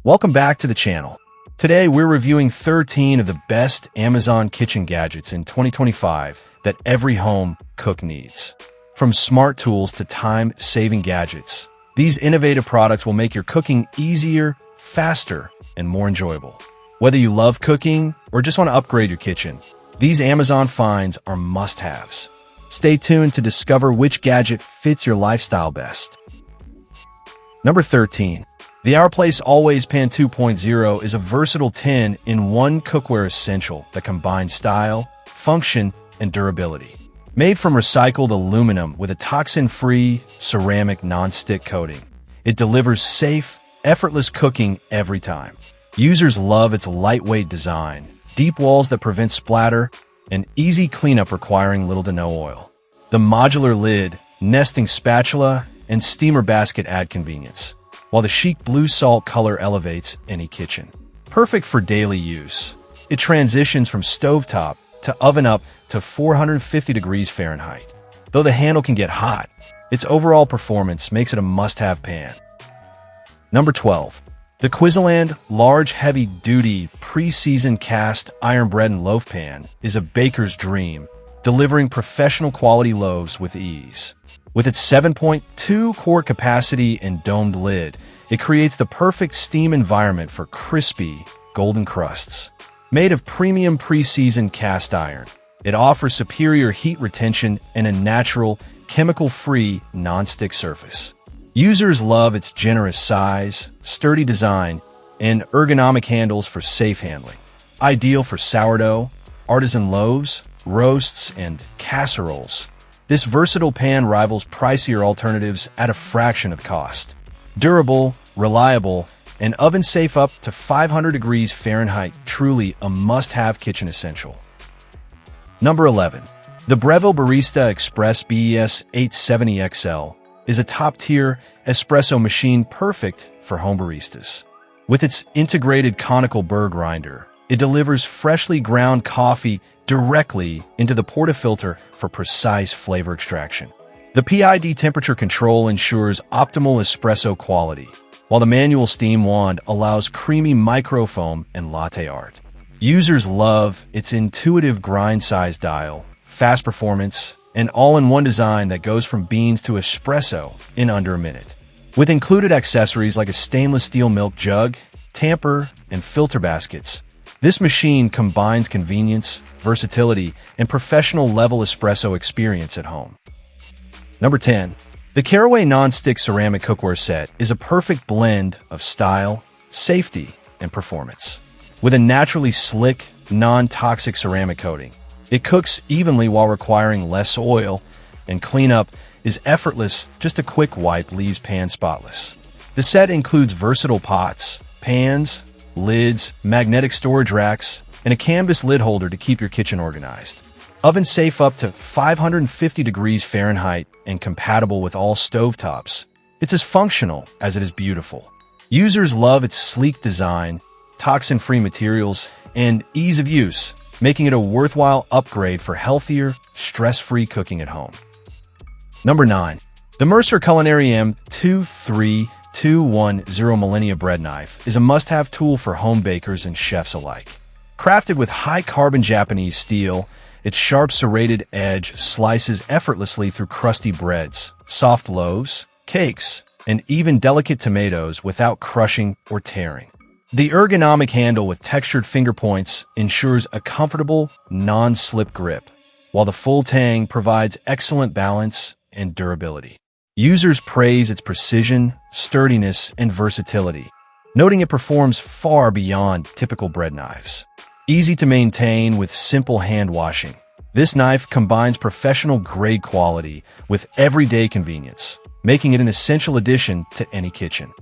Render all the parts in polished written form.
Welcome back to the channel. Today we're reviewing 13 of the best Amazon kitchen gadgets in 2025 that every home cook needs. From smart tools to time-saving gadgets, these innovative products will make your cooking easier, faster, and more enjoyable. Whether you love cooking or just want to upgrade your kitchen, these Amazon finds are must-haves. Stay tuned to discover which gadget fits your lifestyle best. Number 13. The Our Place Always Pan 2.0 is a versatile 10-in-1 cookware essential that combines style, function, and durability. Made from recycled aluminum with a toxin-free ceramic non-stick coating, it delivers safe, effortless cooking every time. Users love its lightweight design, deep walls that prevent splatter, and easy cleanup requiring little to no oil. The modular lid, nesting spatula, and steamer basket add convenience, while the chic blue salt color elevates any kitchen. Perfect for daily use, it transitions from stovetop to oven up to 450 degrees Fahrenheit. Though the handle can get hot, its overall performance makes it a must-have pan. Number 12. The Quizzland Large Heavy-Duty Pre-Seasoned Cast Iron Bread and Loaf Pan is a baker's dream, delivering professional quality loaves with ease. With its 7.2 quart capacity and domed lid, it creates the perfect steam environment for crispy, golden crusts. Made of premium pre-seasoned cast iron, it offers superior heat retention and a natural, chemical-free, non-stick surface. Users love its generous size, sturdy design, and ergonomic handles for safe handling. Ideal for sourdough, artisan loaves, roasts, and casseroles. This versatile pan rivals pricier alternatives at a fraction of cost. Durable, reliable, and oven-safe up to 500 degrees Fahrenheit, truly a must-have kitchen essential. Number 11. The Breville Barista Express BES 870XL is a top-tier espresso machine perfect for home baristas. With its integrated conical burr grinder, it delivers freshly ground coffee directly into the portafilter for precise flavor extraction. The PID temperature control ensures optimal espresso quality, while the manual steam wand allows creamy microfoam and latte art. Users love its intuitive grind size dial, fast performance, and all-in-one design that goes from beans to espresso in under a minute. With included accessories like a stainless steel milk jug, tamper, and filter baskets, this machine combines convenience, versatility, and professional-level espresso experience at home. Number 10. The Caraway Non-Stick Ceramic Cookware Set is a perfect blend of style, safety, and performance. With a naturally slick, non-toxic ceramic coating, it cooks evenly while requiring less oil, and cleanup is effortless, just a quick wipe leaves pan spotless. The set includes versatile pots, pans, lids, magnetic storage racks, and a canvas lid holder to keep your kitchen organized. Oven safe up to 550 degrees Fahrenheit and compatible with all stovetops. It's as functional as it is beautiful. Users love its sleek design, toxin-free materials, and ease of use, making it a worthwhile upgrade for healthier, stress-free cooking at home. Number 9. The Mercer Culinary M23210 Millennia Bread Knife is a must-have tool for home bakers and chefs alike. Crafted with high-carbon Japanese steel, its sharp serrated edge slices effortlessly through crusty breads, soft loaves, cakes, and even delicate tomatoes without crushing or tearing. The ergonomic handle with textured finger points ensures a comfortable, non-slip grip, while the full tang provides excellent balance and durability. Users praise its precision, sturdiness, and versatility, noting it performs far beyond typical bread knives. Easy to maintain with simple hand washing, this knife combines professional-grade quality with everyday convenience, making it an essential addition to any kitchen.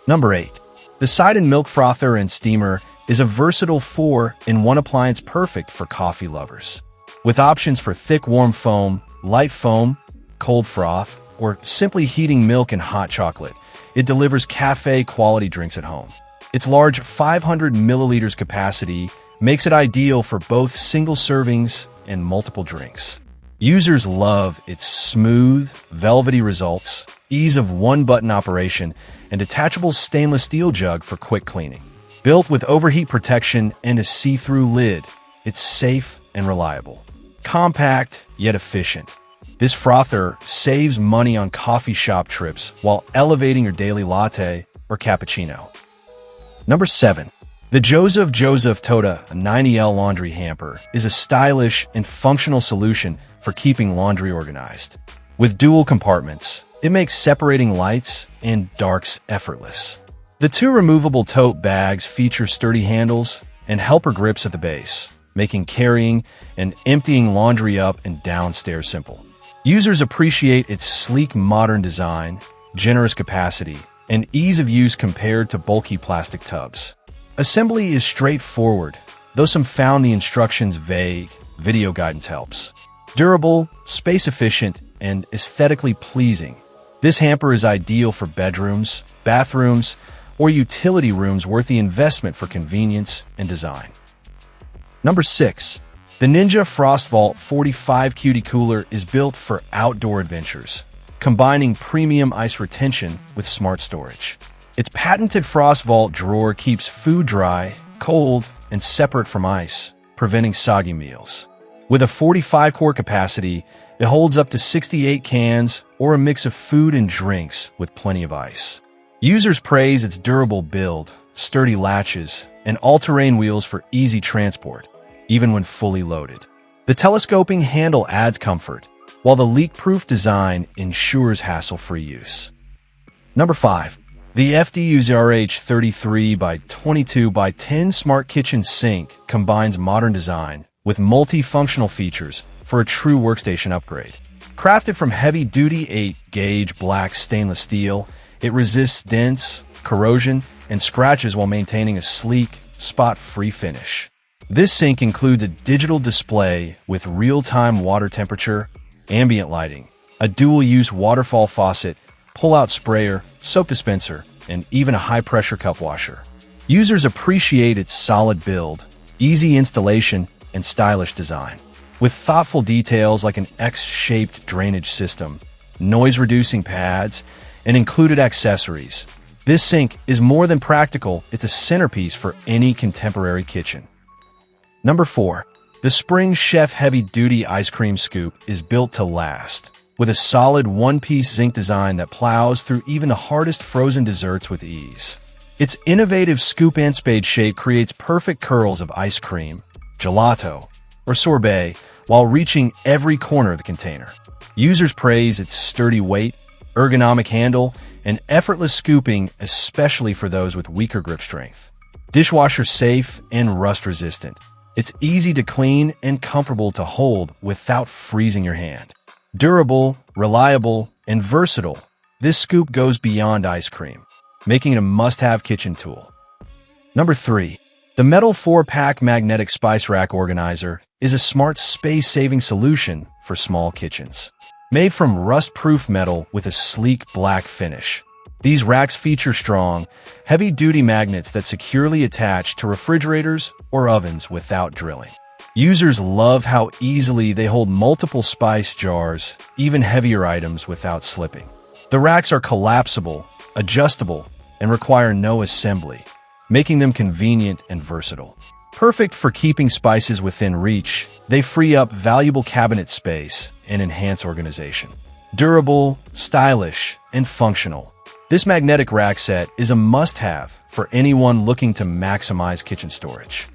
Number 8. The Sidon Milk Frother and Steamer is a versatile 4-in-1 appliance perfect for coffee lovers. With options for thick warm foam, light foam, cold froth, or simply heating milk and hot chocolate, it delivers cafe-quality drinks at home. Its large 500 milliliters capacity makes it ideal for both single servings and multiple drinks. Users love its smooth, velvety results, ease of one-button operation, and detachable stainless steel jug for quick cleaning. Built with overheat protection and a see-through lid, it's safe and reliable. Compact, yet efficient. This frother saves money on coffee shop trips while elevating your daily latte or cappuccino. Number 7. The Joseph Toda 90L Laundry Hamper is a stylish and functional solution for keeping laundry organized. With dual compartments, it makes separating lights and darks effortless. The two removable tote bags feature sturdy handles and helper grips at the base, making carrying and emptying laundry up and downstairs simple. Users appreciate its sleek modern design, generous capacity, and ease of use compared to bulky plastic tubs. Assembly is straightforward, though some found the instructions vague. Video guidance helps. Durable, space-efficient, and aesthetically pleasing, this hamper is ideal for bedrooms, bathrooms, or utility rooms worth the investment for convenience and design. Number 6. The Ninja FrostVault 45 Cutie Cooler is built for outdoor adventures, combining premium ice retention with smart storage. Its patented FrostVault drawer keeps food dry, cold, and separate from ice, preventing soggy meals. With a 45-quart capacity, it holds up to 68 cans or a mix of food and drinks with plenty of ice. Users praise its durable build, sturdy latches, and all-terrain wheels for easy transport, even when fully loaded. The telescoping handle adds comfort, while the leak-proof design ensures hassle-free use. Number 5. The FDUZRH 33x22x10 Smart Kitchen Sink combines modern design with multifunctional features for a true workstation upgrade. Crafted from heavy-duty 8-gauge black stainless steel, it resists dents, corrosion, and scratches while maintaining a sleek, spot-free finish. This sink includes a digital display with real-time water temperature, ambient lighting, a dual-use waterfall faucet, pull-out sprayer, soap dispenser, and even a high-pressure cup washer. Users appreciate its solid build, easy installation, and stylish design. With thoughtful details like an X-shaped drainage system, noise-reducing pads, and included accessories, this sink is more than practical, it's a centerpiece for any contemporary kitchen. Number 4. The Spring Chef Heavy Duty Ice Cream Scoop is built to last, with a solid one-piece zinc design that plows through even the hardest frozen desserts with ease. Its innovative scoop and spade shape creates perfect curls of ice cream, gelato, or sorbet while reaching every corner of the container. Users praise its sturdy weight, ergonomic handle, and effortless scooping, especially for those with weaker grip strength. Dishwasher safe and rust-resistant. It's easy to clean and comfortable to hold without freezing your hand. Durable, reliable, and versatile, this scoop goes beyond ice cream, making it a must-have kitchen tool. Number 3. The Metal 4-Pack Magnetic Spice Rack Organizer is a smart space-saving solution for small kitchens. Made from rust-proof metal with a sleek black finish, these racks feature strong, heavy-duty magnets that securely attach to refrigerators or ovens without drilling. Users love how easily they hold multiple spice jars, even heavier items, without slipping. The racks are collapsible, adjustable, and require no assembly, making them convenient and versatile. Perfect for keeping spices within reach, they free up valuable cabinet space and enhance organization. Durable, stylish, and functional, this magnetic rack set is a must-have for anyone looking to maximize kitchen storage.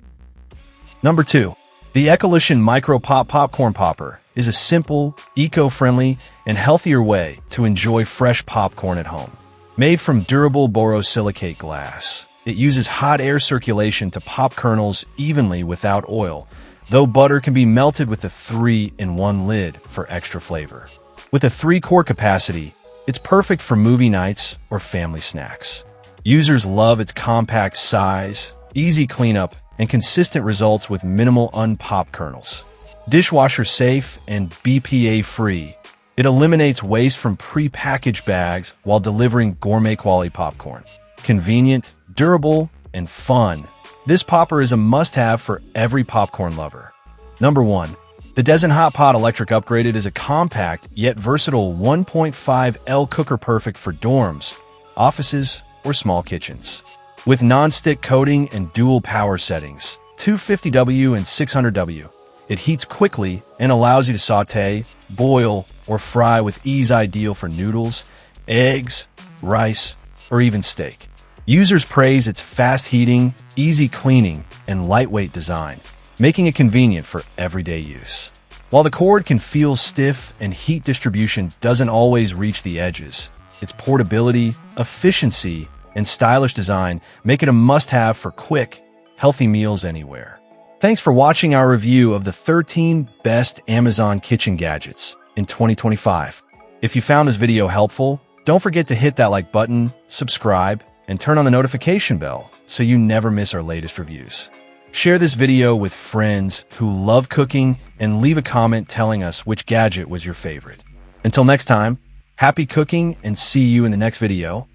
Number 2. The Ecolution Micro Pop Popcorn Popper is a simple, eco-friendly, and healthier way to enjoy fresh popcorn at home. Made from durable borosilicate glass, it uses hot air circulation to pop kernels evenly without oil, though butter can be melted with a 3-in-1 lid for extra flavor. With a 3-quart capacity, it's perfect for movie nights or family snacks. Users love its compact size, easy cleanup, and consistent results with minimal unpopped kernels. Dishwasher safe and BPA-free, it eliminates waste from pre-packaged bags while delivering gourmet-quality popcorn. Convenient, durable, and fun, this popper is a must-have for every popcorn lover. Number 1. The Dezen Hot Pot Electric Upgraded is a compact yet versatile 1.5L cooker perfect for dorms, offices, or small kitchens. With non-stick coating and dual power settings, 250W and 600W, it heats quickly and allows you to saute, boil, or fry with ease, ideal for noodles, eggs, rice, or even steak. Users praise its fast heating, easy cleaning, and lightweight design, making it convenient for everyday use. While the cord can feel stiff and heat distribution doesn't always reach the edges, its portability, efficiency, and stylish design make it a must-have for quick, healthy meals anywhere. Thanks for watching our review of the 13 best Amazon kitchen gadgets in 2025. If you found this video helpful, don't forget to hit that like button, subscribe, and turn on the notification bell so you never miss our latest reviews. Share this video with friends who love cooking and leave a comment telling us which gadget was your favorite. Until next time, happy cooking and see you in the next video.